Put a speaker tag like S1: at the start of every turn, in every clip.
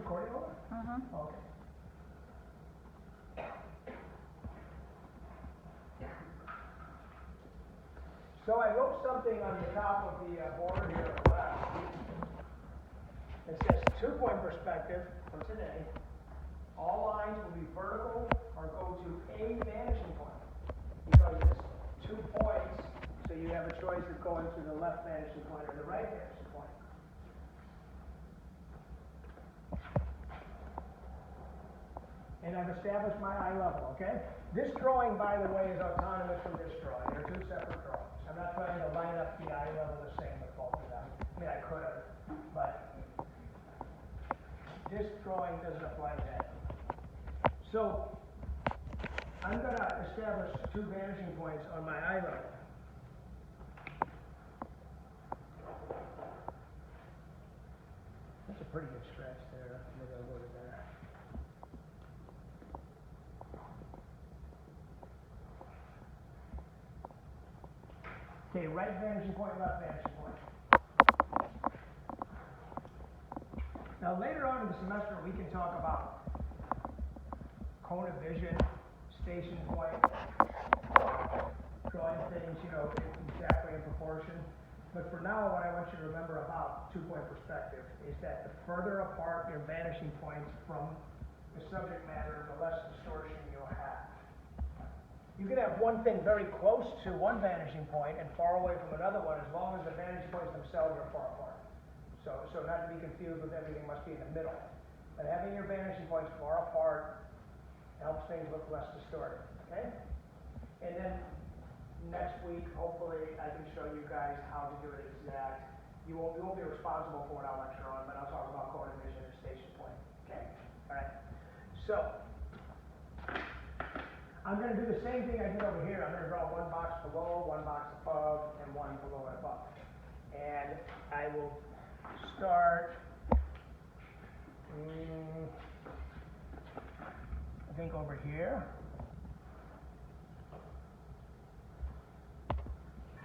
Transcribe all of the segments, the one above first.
S1: recording over? Okay. So I wrote something on the top of the board here on the left. It says 2-point perspective for today. All lines will be vertical or go to a vanishing point. Because it's 2 points, so you have a choice of going to the left vanishing point or the right vanishing point. And I've established my eye level, okay? This drawing, by the way, is autonomous from this drawing. They're two separate drawings. I'm not trying to line up the eye level the same with both of them. I mean, I could have, but this drawing doesn't apply to that. So, I'm going to establish 2 vanishing points on my eye level. That's a pretty good stretch there. Maybe I'll go to there. Okay, right vanishing point, left vanishing point. Now later on in the semester we can talk about cone of vision, station point, drawing things, exactly in proportion. But for now, what I want you to remember about 2-point perspective is that the further apart your vanishing points from the subject matter, the less distortion you'll have. You can have one thing very close to one vanishing point and far away from another one, as long as the vanishing points themselves are far apart. So not to be confused with everything must be in the middle. But having your vanishing points far apart helps things look less distorted, okay? And then next week, hopefully, I can show you guys how to do it exact. You won't be responsible for what I'll lecture on, but I'll talk about cone of vision and station point, okay? All right. So, I'm going to do the same thing I did over here. I'm going to draw one box below, one box above, and one below and above. And I will start, I think over here.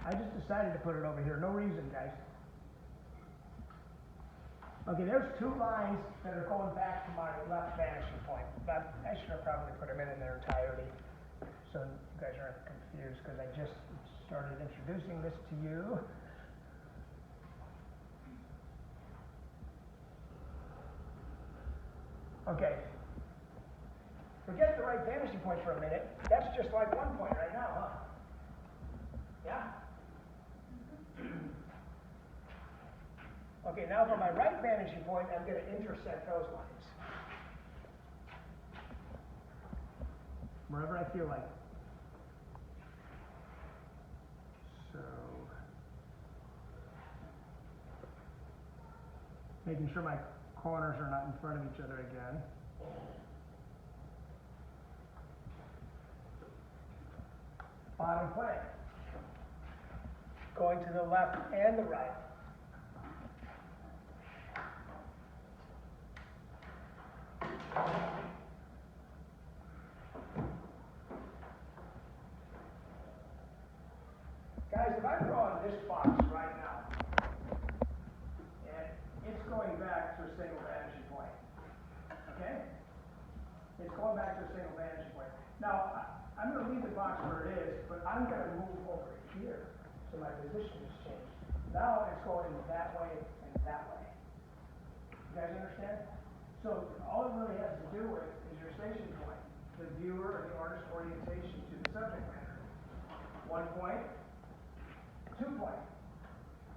S1: I just decided to put it over here. No reason, guys. Okay, there's 2 lines that are going back to my left vanishing point. But I should have probably put them in their entirety, so you guys aren't confused, because I just started introducing this to you. Okay. Forget the right vanishing point for a minute. That's just like 1 point right now, huh? Yeah? Okay, now for my right vanishing point, I'm going to intersect those lines. Wherever I feel like. So, making sure my corners are not in front of each other again. Bottom plane. Going to the left and the right. Guys, if I'm drawing this box right now, and it's going back to a single vanishing point, okay? It's going back to a single vanishing point. Now, I'm going to leave the box where it is, but I'm going to move over here, so my position has changed. Now it's going that way and that way. You guys understand? So all it really has to do with is your station point, the viewer or the artist's orientation to the subject matter. 1 point, 2 point.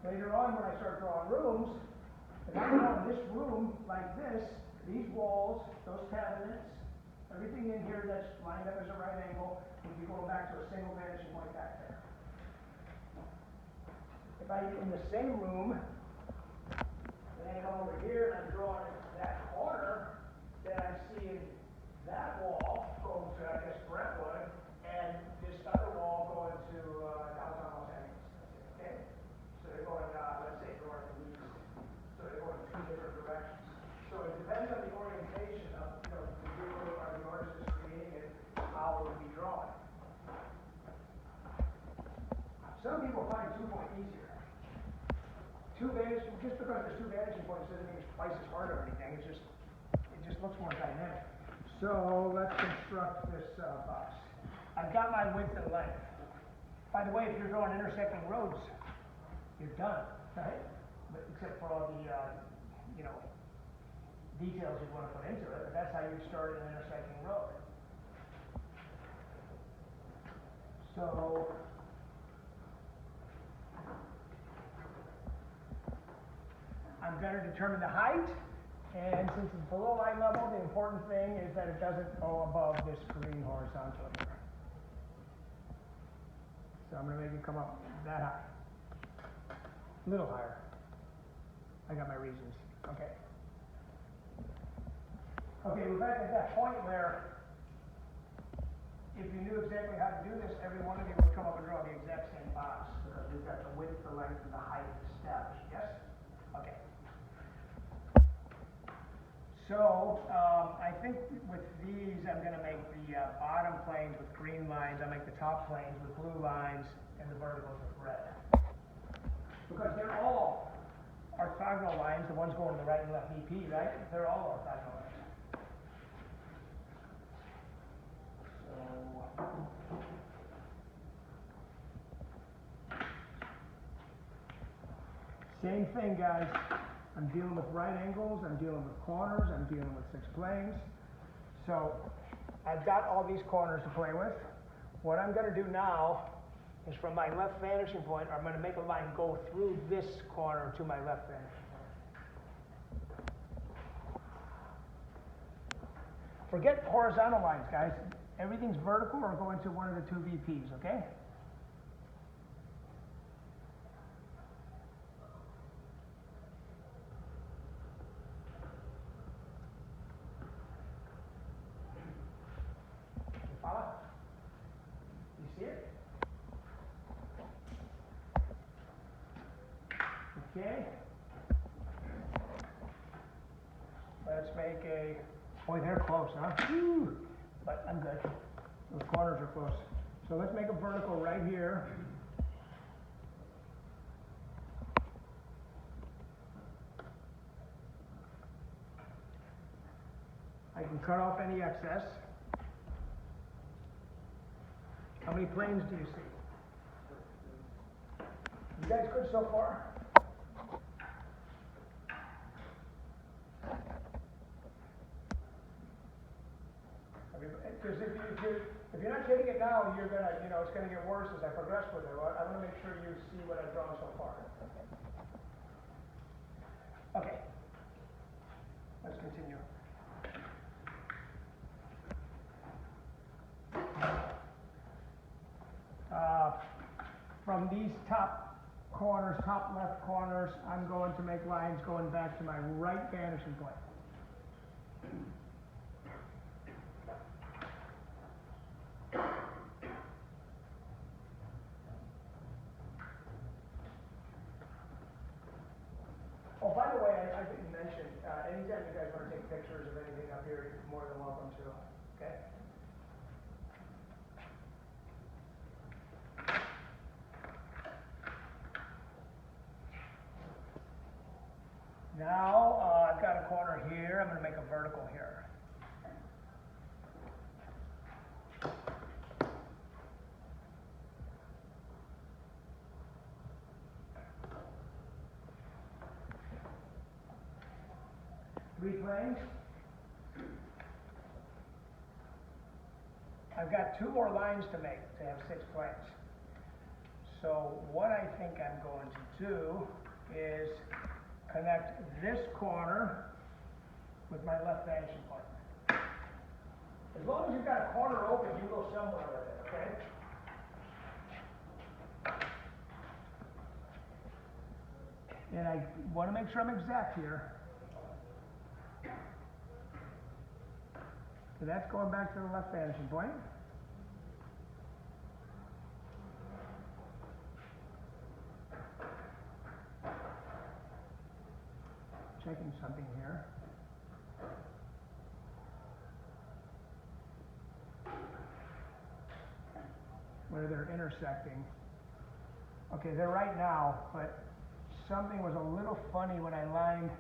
S1: Later on, when I start drawing rooms, if I'm drawing this room like this, these walls, those cabinets, everything in here that's lined up as a right angle would be going back to a single vanishing point back there. If I get in the same room, then I come over here and I'm drawing that corner, then I'm seeing that wall going to, I guess, Brentwood, and this other wall going to downtown Los Angeles. Okay? So they're going, let's say, north and east. So they're going 2 different directions. So it depends on the orientation of the viewer or the artist is creating it, how it would be drawn. Some people find 2 point easier. Just because there's 2 vanishing points doesn't mean it's twice as hard or anything. It's just So let's construct this box. I've got my width and length. By the way, if you're drawing intersecting roads, you're done, right? But except for all the, you know, details you want to put into it, but that's how you start an intersecting road. So, I'm going to determine the height, and since it's below eye level, the important thing is that it doesn't go above this green horizontal here. So I'm going to make it come up that high. A little higher. I got my reasons. Okay. Okay, we're back at that point where if you knew exactly how to do this, every one of you would come up and draw the exact same box because we've got the width, the length, and the height established. Yes? Okay. So, I think with these, I'm going to make the bottom planes with green lines. I'll make the top planes with blue lines and the verticals with red. Because they're all orthogonal lines, the ones going to the right and left VP, right? They're all orthogonal lines. Same thing, guys. I'm dealing with right angles, I'm dealing with corners, I'm dealing with 6 planes. So I've got all these corners to play with. What I'm going to do now is from my left vanishing point, I'm going to make a line go through this corner to my left vanishing point. Forget horizontal lines, guys. Everything's vertical or going to one of the 2 VPs, okay? Follow? You see it? Okay. Let's make a, boy, they're close, huh? Whew. But I'm good. Those corners are close. So let's make a vertical right here. I can cut off any excess. How many planes do you see? You guys good so far? Because if you're not getting it now, you're gonna, you know, it's gonna get worse as I progress with it. I want to make sure you see what I've drawn so far. Okay. Let's continue. From these top corners, top left corners, I'm going to make lines going back to my right vanishing point. Oh, by the way, I didn't mention, anytime you guys want to take pictures of anything up here, you're more than welcome to, okay? Now, I've got a corner here, I'm going to make a vertical here. Three planes. I've got 2 more lines to make to have 6 planes. So what I think I'm going to do is connect this corner with my left vanishing point. As long as you've got a corner open, you go somewhere with it, okay? And I want to make sure I'm exact here. So that's going back to the left vanishing point. Checking something here. Where they're intersecting. Okay, they're right now, but something was a little funny when I lined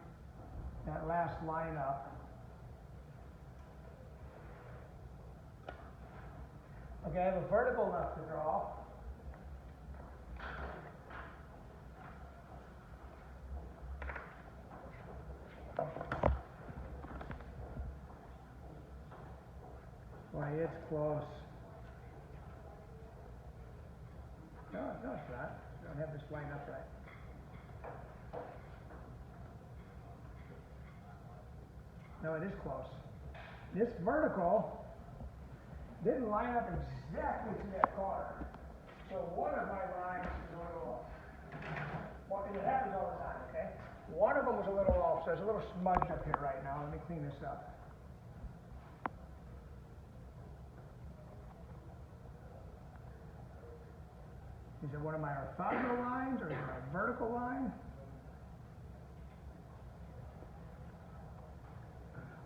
S1: that last line up. Okay, I have a vertical left to draw. Boy, it's close. No, it's not. I don't have this line up right. No, it is close. This vertical didn't line up exactly to that corner. So one of my lines is a little off. Well, it happens all the time, okay? One of them was a little off, so there's a little smudge up here right now. Let me clean this up. Is it one of my orthogonal lines or is it a vertical line?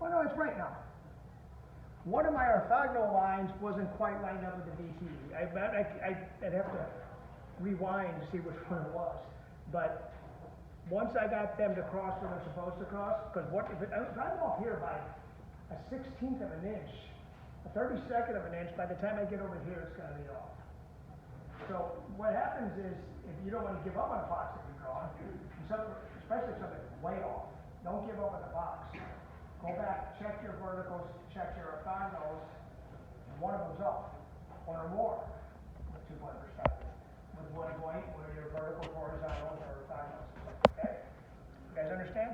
S1: Oh no, it's right now. One of my orthogonal lines wasn't quite lined up with the DT. I'd have to rewind to see which one it was. But once I got them to cross where they're supposed to cross, because if I'm off here by a 1/16 of an inch, a 32nd of an inch, by the time I get over here, it's gonna be off. So what happens is, if you don't want to give up on a box that you draw, especially something way off, don't give up on the box. Go back, check your verticals, check your orthogonals, and one of them's off, one or more, with 2-point perspective. With 1 point, where your vertical, horizontals, or orthogonals. Okay? You guys understand?